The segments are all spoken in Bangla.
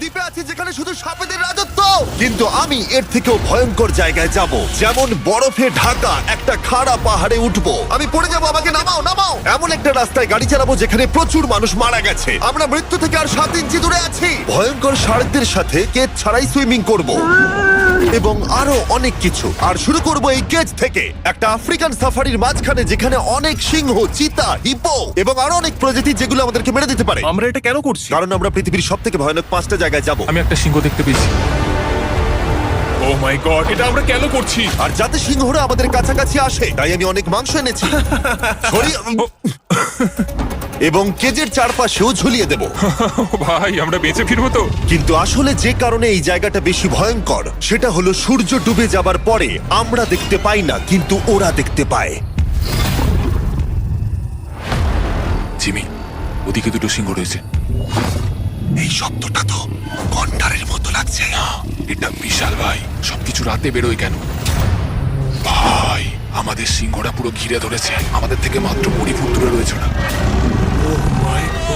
দ্বীপে আছি যেখানে শুধু সাপেদের রাজত্ব, কিন্তু আমি এর থেকেও ভয়ঙ্কর জায়গায় যাব, যেমন বরফে ঢাকা একটা খাড়া পাহাড়ে উঠবো। আমি পড়ে যাবো, আমাকে নামাও নামাও। এমন একটা রাস্তায় গাড়ি চালাবো যেখানে প্রচুর মানুষ মারা গেছে। আমরা মৃত্যু থেকে আর 7 ইঞ্চি দূরে আছি। ভয়ঙ্কর শার্কদের সাথে কেজ ছাড়াই সুইমিং করব এবং আরো অনেক কিছু। আর শুরু করব এই কেজ থেকে একটা আফ্রিকান সাফারির মাঝখানে, যেখানে অনেক সিংহ, চিতা, হিপো এবং আরো অনেক প্রজাতি যেগুলো আমাদেরকে মেরে দিতে পারে। আমরা এটা কেন করছি? কারণ আমরা পৃথিবীর সব থেকে ভয়ানক 5টা জায়গায় যাব। আমি একটা সিংহ দেখতে পেয়েছি। ও মাই গড, এটা আমরা কেন করছি? আর যাতে সিংহরা আমাদের কাছাকাছি আসে তাই আমি অনেক মাংস এনেছি। এবং কেজের চারপাশেও ঝুলিয়ে দেব। ভাই আমরা বেঁচে ফিরবো তো? কিন্তু আসলে যে কারণে এই জায়গাটা বেশি ভয়ঙ্কর সেটা হলো সূর্য ডুবে যাবার পরে আমরা দেখতে পাই না, কিন্তু ওরা দেখতে পায়। জিমি, ওদিকে দুটো সিংহ রয়েছে। এই শব্দটা তো কন্ডারের মতো লাগছে। এটা বিশাল ভাই। সবকিছু রাতে বেরোয় কেন? ভাই আমাদের সিংহটা পুরো ঘিরে ধরেছে। আমাদের থেকে মাত্র 20 ফুট দূরে রয়েছে ওরা।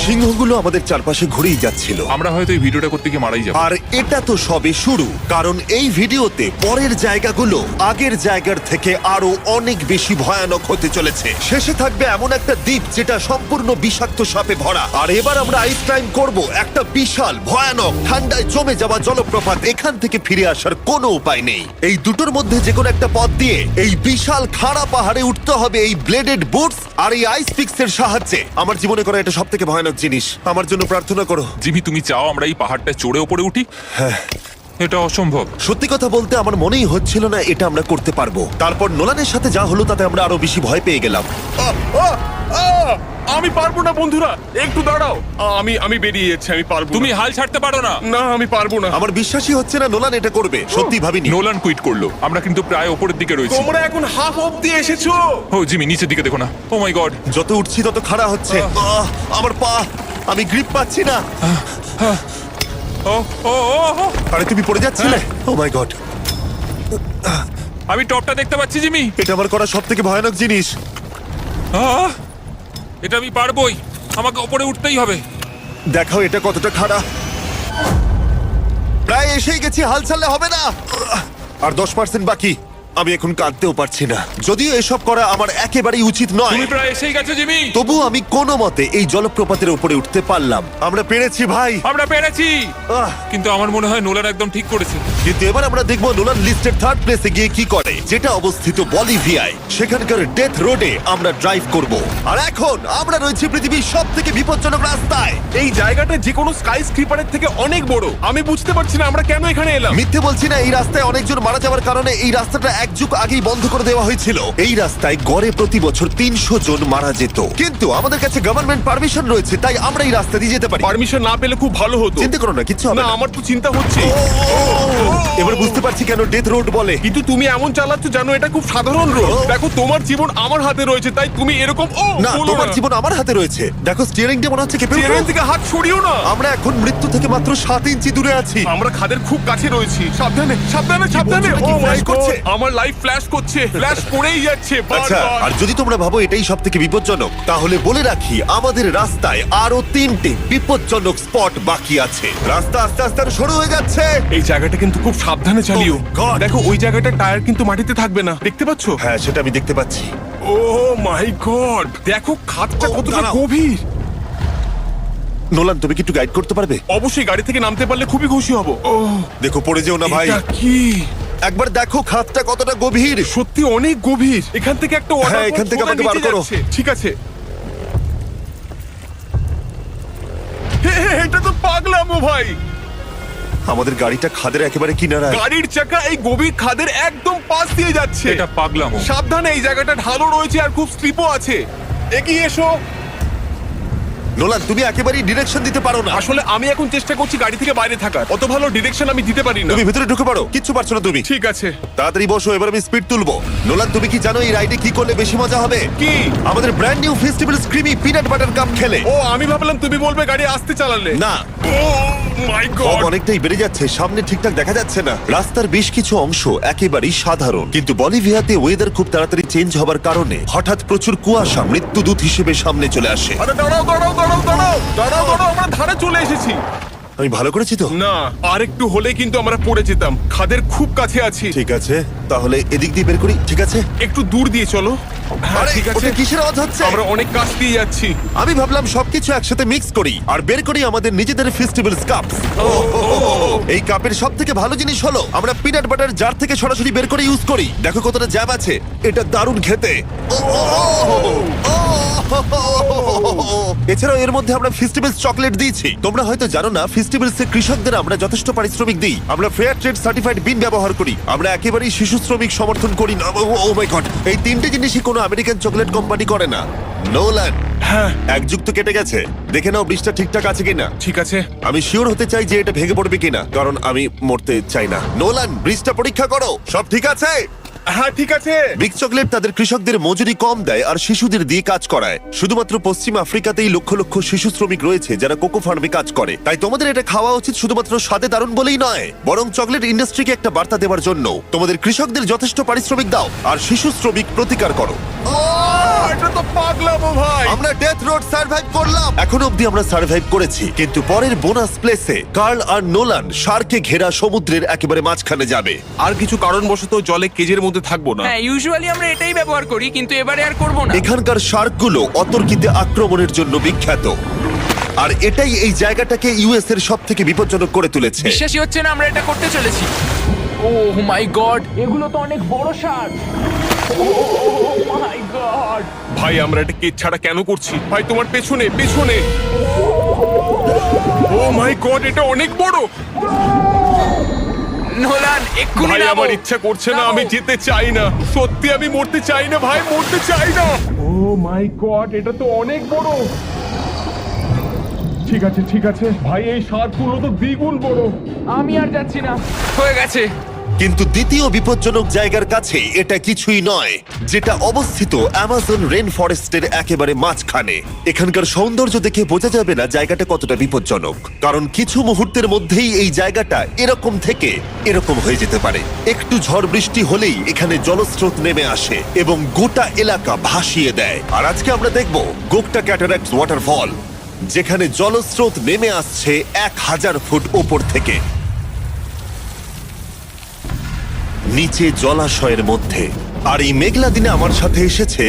সিংহগুলো আমাদের চারপাশে ঘুরেই যাচ্ছিল। আমরা হয়তো এই ভিডিওটা করতে গিয়ে মারাই যাবো। আর এটা তো সবে শুরু, কারণ এই ভিডিওতে পরের জায়গাগুলো আগের জায়গার থেকে আরো অনেক বেশি ভয়ানক হতে চলেছে। শেষে থাকবে এমন একটা দ্বীপ যেটা সম্পূর্ণ বিষাক্ত সাপে ভরা। আর এবার আমরা আইস ক্লাইম করব একটা বিশাল ভয়ানক ঠান্ডায় জমে যাওয়া জলপ্রপাত। এখান থেকে ফিরে আসার কোনো উপায় নেই। এই দুটোর মধ্যে যে কোনো একটা পথ দিয়ে এই বিশাল খাড়া পাহাড়ে উঠতে হবে এই ব্লেডেড বুটস আর এই আইস পিক্সের সাহায্যে। আমার জীবনে করা এটা সবথেকে ভয়ানক জিনিস। আমার জন্য প্রার্থনা করো। জিমি, তুমি চাও আমরা এই পাহাড়টা চড়ে ওপরে উঠি? হ্যাঁ, এটা অসম্ভব। সত্যি কথা বলতে আমার মনেই হচ্ছিল না এটা আমরা করতে পারবো। তারপর নোলানের সাথে যা হলো তাতে আমরা আরো বেশি ভয় পেয়ে গেলাম। আমি পারবো না বন্ধুরা, একটু দাঁড়াও। আমি বেরিয়ে যাচ্ছি, আমি পারবো তুমি না। হাল ছাড়তে পারো না। না, আমি পারবো না। আমার বিশ্বাসই হচ্ছে না নোলান এটা করবে। সত্যি ভাবিনি। নোলান কুইট করলো। আমরা কিন্তু প্রায় ওপরের দিকে রয়েছি। তোমরা এখন হাফ অব্দি এসেছো। ও জিমি, নিচের দিকে দেখো না। ও মাই গড। যত উঠছি তত খাড়া হচ্ছে। আমার পা, আমি গ্রিপ পাচ্ছি না। ও ও ও ও। আরে তুমি পড়ে যাচ্ছিলে? ও মাই গড, আমি টপটা দেখতে পাচ্ছি জিমি। এটা আমার করা সব থেকে ভয়ানক জিনিস। আহ! এটা আমি পারবোই। আমাকে ওপরে উঠতেই হবে। দেখাও এটা কতটা খাড়া। প্রায় এসেই গেছি, হাল ছাড়লে হবে না। আর 10% বাকি। আমি এখন কাঁদতেও পারছি না। যদিও এসব করা আমার একেবারেই উচিত নয়, তুমি প্রায় এসেই গেছো জিমি। তবু আমি কোনো মতে এই জলপ্রপাতের উপরে উঠতে পারলাম। আমরা পেরেছি ভাই। আমরা পেরেছি। আহ, কিন্তু আমার মনে হয় নোলান একদম ঠিক করেছে। কিন্তু এবার আমরা দেখবো নোলান লিস্টের 3rd প্লেসে গিয়ে কি করে, যেটা অবস্থিত বলিভিয়ায়। সেখানকার ডেথ রোডে আমরা ড্রাইভ করব। আর এখন আমরা রয়েছি পৃথিবীর সব থেকে বিপজ্জনক রাস্তায়। এই জায়গাটা যে কোনো স্কাই স্ক্রিপারের থেকে অনেক বড়। আমি বুঝতে পারছি না আমরা কেন এখানে এলাম। মিথ্যে বলছি না, এই রাস্তায় অনেকজন মারা যাওয়ার কারণে এই রাস্তাটা 1 যুগ আগেই বন্ধ করে দেওয়া হয়েছিল। এই রাস্তায় গড়ে প্রতি বছর 300 জন মারা যেত। কিন্তু আমাদের কাছে গভর্নমেন্ট পারমিশন রয়েছে, তাই আমরা এই রাস্তা দিয়ে যেতে পারি। পারমিশন না পেলে খুব ভালো হতো। চিন্তা করো না, কিচ্ছু হবে না, না। আমার তো চিন্তা হচ্ছে। এবার বুঝতে পারছি কেন ডেথ রোড বলে। কিন্তু তুমি এমন চালাচ্ছ জানো এটা খুব সাধারণ রোড। দেখো তোমার জীবন আমার হাতে রয়েছে, তাই তুমি এরকম না, বলো তোমার না। জীবন আমার হাতে রয়েছে। দেখো স্টিয়ারিংটা মনে হচ্ছে কেঁপে উঠলো। চেয়ারের দিকে হাত সরিও না। আমরা এখন মৃত্যু থেকে মাত্র 7 ইঞ্চি দূরে আছি। আমরা খাদের খুব কাছে রয়েছি। সাবধানে সাবধানে সাবধানে। বলছো নাকি? ও মাই ফ্ল্যাশ করছে? গড, আমার লাইফ ফ্ল্যাশ করছে, ফ্ল্যাশ করেই যাচ্ছে আচ্ছা, বারবার। আর যদি তোমরা ভাবো এটাই সব থেকে বিপজ্জনক, তাহলে বলে রাখি আমাদের রাস্তায় আরো 3টে বিপজ্জনক স্পট বাকি আছে। রাস্তা আস্তে আস্তে আরো সরু হয়ে যাচ্ছে। এই জায়গাটা কিন্তু খুব সাবধানে চালিও। Oh my God! দেখো ওই জায়গাটার টায়ার কিন্তু মাটিতে থাকবে না, দেখতে পাচ্ছো? হ্যাঁ, সেটা আমি দেখতে পাচ্ছি। ও মাই গড, দেখো খাদটা Oh, কতটা দাঁড়াও। গভীর। নোলান, তুমি কি একটু গাইড করতে পারবে? অবশ্যই গাড়ি থেকে নামতে পারলে খুবই খুশি হব। ও দেখো পড়ে যেও না ভাই। এটা কি? একবার দেখো খাতটা কতটা গভীর। সত্যি অনেক গভীর। এখান থেকে একটা ওয়াটার হ্যাঁ, এখান থেকে আমাকে বার করো। ঠিক আছে। এটা তো পাগলামো ভাই। আমাদের গাড়িটা খাদের একেবারে কিনারায়। গাড়ির চাকা এই গভীর খাদের একদম পাশ দিয়ে যাচ্ছে। এটা পাগলামো। সাবধানে, এই জায়গাটা ঢালু রয়েছে আর খুব স্লিপও আছে। এগিয়ে এসো। নোলান, তুমি একেবারেই ডিরেকশন দিতে পারো না। আসলে আমি এখন চেষ্টা করছি গাড়ি থেকে বাইরে থাকার। অত ভালো ডিরেকশন আমি দিতে পারি না। তুমি ভিতরে ঢুকে পড়ো, কিচ্ছু পারছো না তুমি। ঠিক আছে। তাড়াতাড়ি বসো, এবার আমি স্পিড তুলবো। নোলান, তুমি কি জানো এই রাইডে কি করলে বেশি মজা হবে? কি? আমাদের brand new festival screamy peanut butter cup খেলে। ও, আমি ভাবলাম তুমি বলবে গাড়ি আসতে চালালে। না, ও মাই ফগ গড। অনেকটাই বেড়ে যাচ্ছে, সামনে ঠিকঠাক দেখা যাচ্ছে না। রাস্তার বেশ কিছু অংশ একেবারেই সাধারণ, কিন্তু বলিভিয়াতে ওয়েদার খুব তাড়াতাড়ি চেঞ্জ হবার কারণে হঠাৎ প্রচুর কুয়াশা মৃত্যুদূত হিসেবে সামনে চলে আসে। আরে দাঁড়াও দাঁড়াও দাঁড়াও দাঁড়াও দাঁড়াও দাঁড়াও, আমরা ধারে চলে এসেছি। আমি ভালো করেছি তো? না, আর একটু হলে কিন্তু আমরা পড়ে যেতাম। খাদের খুব কাছে আছি। ঠিক আছে, তাহলে এদিক দিয়ে বের করি। ঠিক আছে। একটু দূর দিয়ে চলো। হ্যাঁ, আরে, ঠিক আছে। ওটা কিসের আওয়াজ হচ্ছে? আমরা অনেক কাছ দিয়ে যাচ্ছি। আমি ভাবলাম সবকিছু একসাথে মিক্স করি আর বের করি আমাদের নিজেদের ফেস্টিভ্যালস কাপ। এই কাপের সব থেকে ভালো জিনিস হলো আমরা পিনাট বাটার জার থেকে সরাসরি বের করে ইউজ করি। দেখো কতটা জ্যাম আছে, এটা দারুণ খেতে। এছাড়াও এর মধ্যে আমরা ফেস্টিভ্যালস চকলেট দিয়েছি। তোমরা হয়তো জানো না, ফেস্টিভ্যালস এর কৃষকদের আমরা যথেষ্ট পারিশ্রমিক দিই। আমরা ফেয়ার ট্রেড সার্টিফাইড বিন ব্যবহার করি। আমরা একেবারেই শিশু শ্রমিক সমর্থন করি না। ও মাই গড, এই তিনটে জিনিসই কোনো আমেরিকান চকলেট কোম্পানি করে না। নোলান, হ্যাঁ, এক যুগ তো কেটে গেছে, দেখে নাও ব্রিজটা ঠিকঠাক আছে কিনা। ঠিক আছে। আমি শিওর হতে চাই যে এটা ভেঙে পড়বে কিনা, কারণ আমি মরতে চাই না। নোলান, ব্রিজটা পরীক্ষা করো, সব ঠিক আছে? হ্যাঁ, ঠিক আছে। বিগ চকলেট তাদের কৃষকদের মজুরি কম দেয় আর শিশুদের দিয়ে কাজ করায়। শুধুমাত্র পশ্চিম আফ্রিকাতেই লক্ষ লক্ষ শিশু শ্রমিক রয়েছে যারা কোকো ফার্মে কাজ করে। তাই তোমাদের এটা খাওয়া উচিত শুধুমাত্র স্বাদে দারুণ বলেই নয়, বরং চকলেট ইন্ডাস্ট্রিকে একটা বার্তা দেওয়ার জন্য। তোমাদের কৃষকদের যথেষ্ট পারিশ্রমিক দাও আর শিশু শ্রমিক প্রতিকার করো। এটা তো পাগলামো ভাই। আমরা ডেথ রোড সার্ভাইভ করলাম। এখন অবধি আমরা সার্ভাইভ করেছি, কিন্তু পরের বোনাস প্লেসে কার্ল আর নোলান শার্কে ঘেরা সমুদ্রের একেবারে মাঝখানে যাবে। আর কিছু কারণবশত জলে কেজের মধ্যে থাকবো না। হ্যাঁ, ইউজুয়ালি আমরা এটাই ব্যবহার করি, কিন্তু এবারে আর করব না। এখানকার শার্কগুলো অতর্কিতে আক্রমণের জন্য বিখ্যাত, আর এটাই এই জায়গাটাকে ইউএস এর সব থেকে বিপজ্জনক করে তুলেছে। বিশ্বাসই হচ্ছে না আমরা এটা করতে চলেছি। ও মাই গড, এগুলো তো অনেক বড় শার্ক। ও মাই গড। ভাই, আমরা এটা কেজ ছাড়া কেন করছি? ভাই, তোমার পেছনে পেছনে। ও মাই গড, এটা অনেক বড়। নোলান, এক্ষুনি ভাই, নামো। আমার ইচ্ছা করছে না, নামো। আমি যেতে চাই না। সত্যি আমি মরতে চাই না ভাই, মরতে চাই না। ও মাই গড, এটা তো অনেক বড়। ঠিক আছে, ঠিক আছে ভাই, এই শার্কগুলো তো দ্বিগুণ বড়। আমি আর যাচ্ছি না, হয়ে গেছে। কিন্তু দ্বিতীয় বিপজ্জনক জায়গার কাছে এটা কিছুই নয়, যেটা অবস্থিত অ্যামাজন রেন ফরেস্টের একেবারে মাঝখানে। এখানকার সৌন্দর্য দেখে বোঝা যাবে না জায়গাটা কতটা বিপজ্জনক, কারণ কিছু মুহূর্তের মধ্যেই এই জায়গাটা এরকম থেকে এরকম হয়ে যেতে পারে। একটু ঝড় বৃষ্টি হলেই এখানে জলস্রোত নেমে আসে এবং গোটা এলাকা ভাসিয়ে দেয়। আর আজকে আমরা দেখব গোকটা ক্যাটারাক্ট ওয়াটারফল, যেখানে জলস্রোত নেমে আসছে 1000 ফুট ওপর থেকে নিচে জলাশয়ের মধ্যে। আর এই মেঘলা দিনে আমার সাথে এসেছে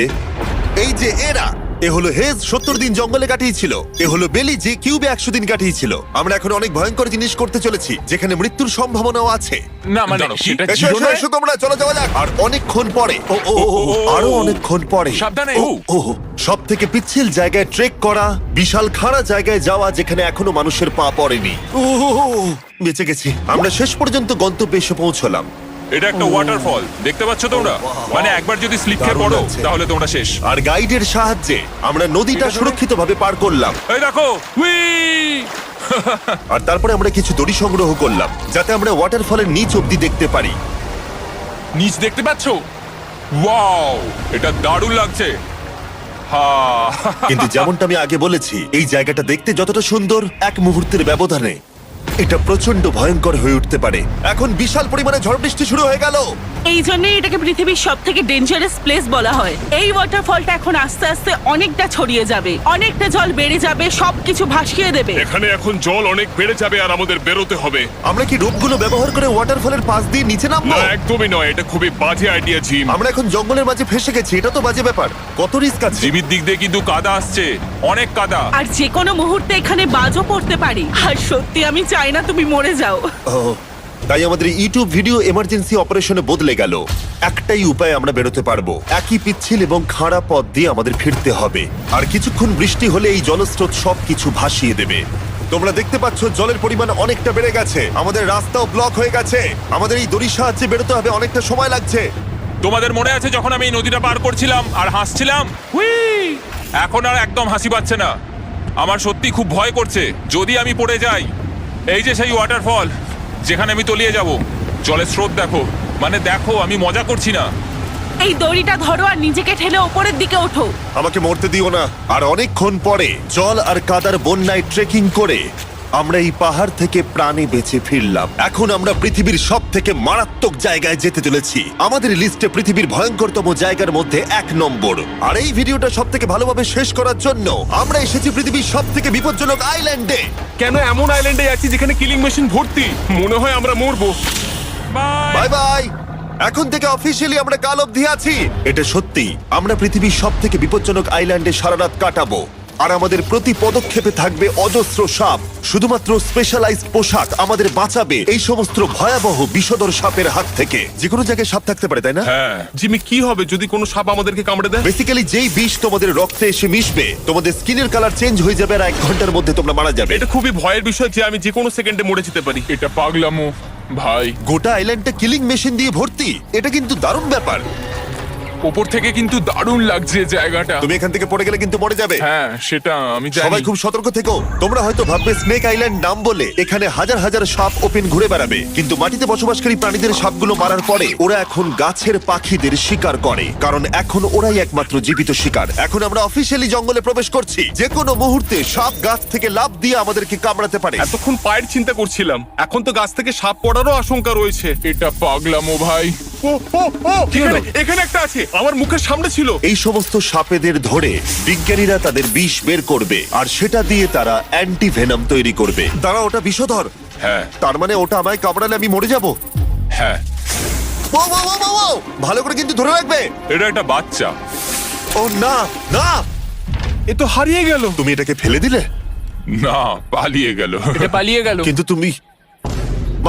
এই যে এরা। এ হলো হেজ, 70 দিন জঙ্গলে কাটিয়েছিল। এ হলো বেলি, যে কিউবে 100 দিন কাটিয়েছিল। আমরা এখন অনেক ভয়ঙ্কর জিনিস করতে চলেছি, যেখানে মৃত্যুর সম্ভাবনাও আছে। না মানে সেটা এসো, এসো, এসো তোমরা, চলো যাওয়া যাক। আর অনেকক্ষণ পরে আরো অনেকক্ষণ পরে সাবধানে। সব থেকে পিচ্ছিল জায়গায় ট্রেক করা, বিশাল খাড়া জায়গায় যাওয়া যেখানে এখনো মানুষের পা পড়েনি। বেঁচে গেছি। আমরা শেষ পর্যন্ত গন্তব্যে এসে পৌঁছলাম। এটা একটা ওয়াটারফল, দেখতে পাচ্ছ তোমরা? মানে একবার যদি স্লিপ খেয়ে দারুণ পড়ো লাগছে। তাহলে তোমরা শেষ। আর গাইডের সাহায্যে আমরা নদীটা সুরক্ষিতভাবে পার করলাম। এই দেখো, উই! আর তারপরে আমরা কিছু দড়ি সংগ্রহ করলাম, যাতে আমরা ওয়াটারফলের নিচ অব্দি দেখতে পারি। নিচ দেখতে পাচ্ছ? ওয়াও, এটা দারুণ লাগছে। হা! কিন্তু যেমনটা আমি আগে বলেছি, এই জায়গাটা দেখতে যতটা সুন্দর, এক মুহূর্তের ব্যবধানে এটা প্রচন্ড ভয়ঙ্কর হয়ে উঠতে পারে। এখন বিশাল পরিমাণে ঝড় বৃষ্টি শুরু হয়ে গেল। এই জন্যই এটাকে পৃথিবীর সব থেকে ডেঞ্জারাস প্লেস বলা হয়। এই ওয়াটারফলটা এখন আস্তে আস্তে অনেকটা ছড়িয়ে যাবে, অনেকটা জল বেড়ে যাবে, সবকিছু ভাসিয়ে দেবে। এখানে এখন জল অনেক বেড়ে যাবে আর আমাদের বেরোতে হবে। আমরা কি রোপগুলো ব্যবহার করে ওয়াটারফলের পাশ দিয়ে নিচে নামবো? না, একদমই নয়, এটা খুবই বাজে আইডিয়া জিম। আমরা এখন জঙ্গলের মাঝে ফেসে গেছি, এটা তো বাজে ব্যাপার। কত রিস্ক আছে। জিমির দিক দিয়ে কিন্তু কাদা আসছে, অনেক কাদা। আর যে কোনো মুহূর্তে এখানে বাজও পড়তে পারি। আর সত্যি আমি চাই না তুমি মরে যাও। তাই আমাদের ইউটিউব ভিডিও এমার্জেন্সি অপারেশনে বদলে গেল। একটাই উপায় আমরা বেরোতে পারবো, একই পিচ্ছিল এবং খাড়া পথ দিয়ে আমাদের ফিরতে হবে। আর কিছুক্ষণ বৃষ্টি হলে এই জলস্রোত সবকিছু ভাসিয়ে দেবে। তোমরা দেখতে পাচ্ছ জলের পরিমাণ অনেকটা বেড়ে গেছে, আমাদের রাস্তাও ব্লক হয়ে গেছে। আমাদের এই দড়ির সাহায্যে বেরোতে হবে, অনেকটা সময় লাগছে। তোমাদের মনে আছে যখন আমি এই নদীটা পার করছিলাম আর হাসছিলাম? উই! এখন আর একদম হাসি পাচ্ছে না। আমার সত্যি খুব ভয় করছে যদি আমি পড়ে যাই। এই যে সেই ওয়াটারফল, যেখানে আমি তলিয়ে যাব। জলের স্রোত দেখো, মানে দেখো, আমি মজা করছি না। এই দড়িটা ধরো আর নিজেকে ঠেলে ওপরের দিকে ওঠো। আমাকে মরতে দিও না। আর অনেকক্ষণ পরে জল আর কাদার বন্যায় ট্রেকিং করে আমরা এই পাহাড় থেকে প্রাণে বেঁচে ফিরলাম। এখন আমরা পৃথিবীর সব থেকে মারাত্মক জায়গায় যেতে চলেছি। আমাদের লিস্টে পৃথিবীর ভয়ঙ্করতম জায়গার মধ্যে 1 নম্বর। আর এই ভিডিওটা সব থেকে ভালোভাবে শেষ করার জন্য আমরা এসেছি পৃথিবীর সব থেকে বিপজ্জনক আইল্যান্ডে। কেন এমন আইল্যান্ডে যাচ্ছি যেখানে কিলিং মেশিন ভর্তি? মনে হয় আমরা মরবো। Bye bye. এখন থেকে অফিসিয়ালি আমরা কাল অবধি আছি। এটা সত্যি, আমরা পৃথিবীর সব থেকে বিপজ্জনক আইল্যান্ডে সারা রাত কাটাবো। আর আমাদের প্রতি পদক্ষেপে থাকবে অজস্র সাপ। শুধুমাত্র স্পেশালাইজড পোশাক আমাদের বাঁচাবে এই সমস্ত ভয়াবহ বিষধর সাপের হাত থেকে। যে কোনো জায়গায় সাপ থাকতে পারে, তাই না? হ্যাঁ, জিমি, কি হবে যদি কোনো সাপ আমাদেরকে কামড়ে দেয়? বেসিক্যালি যেই বিষ তোমাদের রক্তে এসে মিশবে, তোমাদের স্কিনের কালার চেঞ্জ হয়ে যাবে আর 1 ঘন্টার মধ্যে তোমরা মারা যাবে। এটা খুবই ভয়ের বিষয় যে আমি যে কোনো সেকেন্ডে মরে যেতে পারি। এটা পাগলামো ভাই। গোটা আইল্যান্ডটা কিলিং মেশিন দিয়ে ভর্তি। এটা কিন্তু দারুণ ব্যাপার। ওপর থেকে কিন্তু দারুণ লাগছে জায়গাটা। তুমি এখান থেকে পড়ে গেলে কিন্তু মরে যাবে। হ্যাঁ, সেটা আমি জানি। সবাই খুব সতর্ক থেকো। তোমরা হয়তো ভাববে স্নেক আইল্যান্ড নাম বলে এখানে হাজার হাজার সাপ ওপেন ঘুরে বেড়াবে, কিন্তু মাটিতে বসবাসকারী প্রাণীদের সাপগুলো মারার পরে ওরা এখন গাছের পাখিদের শিকার করে, কারণ এখন ওরাই একমাত্র জীবিত শিকার। এখন আমরা অফিসিয়ালি জঙ্গলে প্রবেশ করছি। যে কোনো মুহূর্তে সাপ গাছ থেকে লাফ দিয়ে আমাদেরকে কামড়াতে পারে। এতক্ষণ পায়ের চিন্তা করছিলাম, এখন তো গাছ থেকে সাপ পড়ারও আশঙ্কা রয়েছে। এটা পাগলামো ভাই। ও ও ও, এখানে একটা আছে, আমার মুখের সামনে ছিল। এই সমস্ত সাপেদের ধরে বিজ্ঞানীরা তাদের বিষ বের করবে, আর সেটা দিয়ে তারা অ্যান্টিভেনাম তৈরি করবে। তারা ওটা বিষধর। হ্যাঁ তার মানে ওটা আমায় কামড়ালে আমি মরে যাব। হ্যাঁ, ভালো করে কিন্তু ধরে রাখবে। এটা একটা বাচ্চা। ও না না, এ তো হারিয়ে গেল। তুমি এটাকে ফেলে দিলে। না, পালিয়ে গেল। এটা পালিয়ে গেল। কিন্তু তুমি,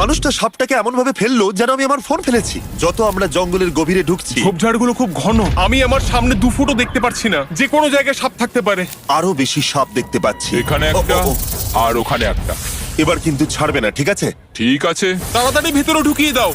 মানুষটা সাপটাকে এমন ভাবে ফেললো যেন আমি আমার ফোন ফেলেছি। যত আমরা জঙ্গলের গভীরে ঢুকছি, ঝোপঝাড়গুলো খুব ঘন, আমি আমার সামনে 2 ফুটও দেখতে পাচ্ছি না। যে কোনো জায়গায় সাপ থাকতে পারে। আরো বেশি সাপ দেখতে পাচ্ছি। এখানে একটা ও, ও, ও। আর ওখানে একটা। এবার কিন্তু ছাড়বে না, ঠিক আছে? ঠিক আছে। তাড়াতাড়ি ভিতরে ঢুকিয়ে দাও।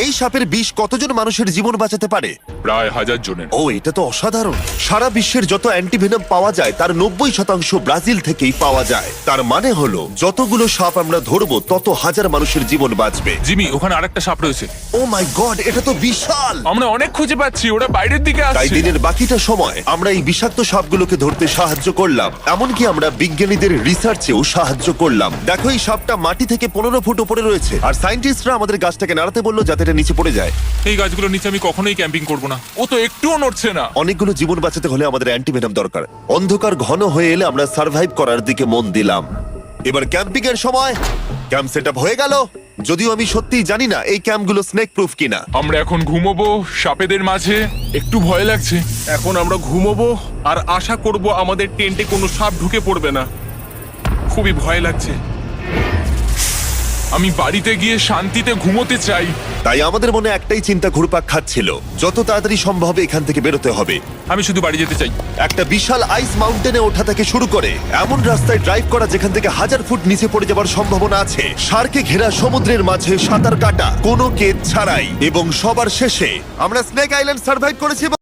এই সাপের বিষ কতজন মানুষের জীবন বাঁচাতে পারে? প্রায় 1000 জনের। ও, এটা তো অসাধারণ। সারা বিশ্বের যত অ্যান্টিভেনম পাওয়া যায় তার 90% ব্রাজিল থেকেই পাওয়া যায়। তার মানে হলো যতগুলো সাপ আমরা ধরবো তত হাজার মানুষের জীবন বাঁচবে। জিমি, ওখানে আরেকটা সাপ রয়েছে। ও মাই গড, এটা তো বিশাল। আমরা অনেক খুঁজে পাচ্ছি, ওরা বাইরের দিকে তাই আসছে। দিনের বাকিটা সময় আমরা এই বিষাক্ত সাপগুলোকে ধরতে সাহায্য করলাম। এমনকি আমরা বিজ্ঞানীদের রিসার্চেও সাহায্য করলাম। দেখো, এই সাপটা মাটি থেকে 15 ফুট উপরে রয়েছে, আর সায়েন্টিস্টরা আমাদের গাছটাকে নাড়াতে বললো যাতে এটা নিচে পড়ে যায়। এই গাছগুলোর নিচে আমি কখনোই ক্যাম্পিং করব না। ও তো একটুও নড়ছে না। অনেকগুলো জীবন বাঁচাতে হলে আমাদের অ্যান্টিভেনম দরকার। অন্ধকার ঘন হয়ে এলে আমরা সার্ভাইভ করার দিকে মন দিলাম। এবার ক্যাম্পিং এর সময়। ক্যাম্প সেটআপ হয়ে গেল, যদিও আমি সত্যিই জানি না এই ক্যাম্পগুলো স্নেক প্রুফ কিনা। আমরা এখন ঘুমোবো সাপেদের মাঝে। একটু ভয় লাগছে। এখন আমরা ঘুমোবো আর আশা করব আমাদের টেন্টে কোনো সাপ ঢুকে পড়বে না। খুবই ভয় লাগছে। আমি বাড়িতে গিয়ে শান্তিতে ঘুমোতে চাই। তাই আমাদের মনে একটাই চিন্তা ঘুরপাক খাচ্ছিল, যত তাড়াতাড়ি সম্ভব এখান থেকে বেরোতে হবে। আমি শুধু বাড়ি যেতে চাই। একটা বিশাল আইস মাউন্টেনে ওঠা থেকে শুরু করে এমন রাস্তায় ড্রাইভ করা যেখান থেকে 1000 ফুট নিচে পড়ে যাওয়ার সম্ভাবনা আছে, শার্কে ঘেরা সমুদ্রের মাঝে সাঁতার কাটা কোনো কেদ ছাড়াই, এবং সবার শেষে আমরা স্নেক আইল্যান্ড সার্ভাইভ করেছি।